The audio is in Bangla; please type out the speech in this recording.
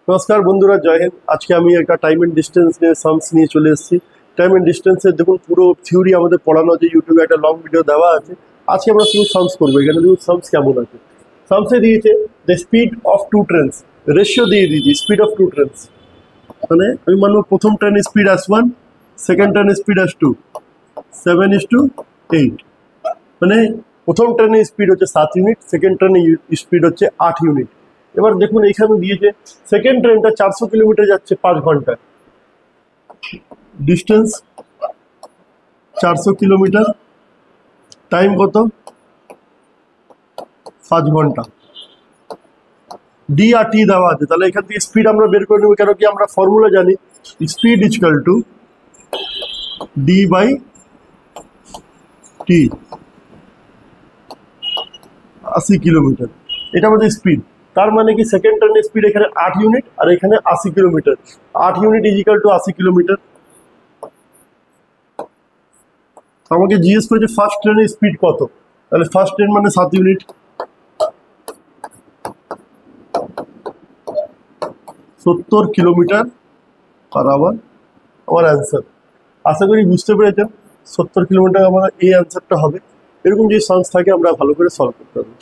নমস্কার বন্ধুরা, জয় হিন্দ। আজকে আমি একটা টাইম এন্ড ডিস্টেন্স নিয়ে সামস নিয়ে চলে এসেছি। টাইম এন্ড ডিস্টেন্সের দেখুন পুরো থিওরি আমাদের পড়ানো আছে, ইউটিউবে একটা লং ভিডিও দেওয়া আছে। আজকে আমরা শুধু সামস করবো। এখানে দেখুন সামস কেমন আছে। সামসে দিয়েছে the speed of two trains, ratio দিয়ে দিয়েছি স্পিড অফ টু ট্রেনস। মানে আমি মানব প্রথম ট্রেনের স্পিড S1, সেকেন্ড ট্রেনের স্পিড S2, 7:8। মানে প্রথম ট্রেনের স্পিড হচ্ছে 7 ইউনিট, সেকেন্ড ট্রেনের স্পিড হচ্ছে 8 ইউনিট। এবার দেখুন এখানে দিয়েছে সেকেন্ড ট্রেনটা 400 কিলোমিটার যাচ্ছে 5 ঘন্টায়। ডিস্টেন্স 400 কিলোমিটার, টাইম কত? 5 ঘন্টা। ডি আর টি দেওয়া আছে, তাহলে এখান থেকে স্পিড আমরা বের করে নেব। কেন কি আমরা ফর্মুলা জানি, speed equal to D by T, 80 kilometre. এটা আমাদের স্পিড। তার মানে কি সেকেন্ড ট্রেনের স্পিড এখানে 8 ইউনিট আর এখানে 80 kilometre. 8 unit is equal to 80 kilometre. আমাকে জিজ্ঞেস করেছে ফার্স্ট ট্রেনের স্পিড কত, তাহলে ফার্স্ট ট্রেন মানে 7 ইউনিট, 70 কিলোমিটার পার আওয়ার আমার অ্যান্সার। আশা করি বুঝতে পেরেছেন 70 কিলোমিটার আমার এই অ্যান্সারটা হবে। এরকম যে সায়েন্স থাকে আমরা ভালো করে সলভ করতে পারবো।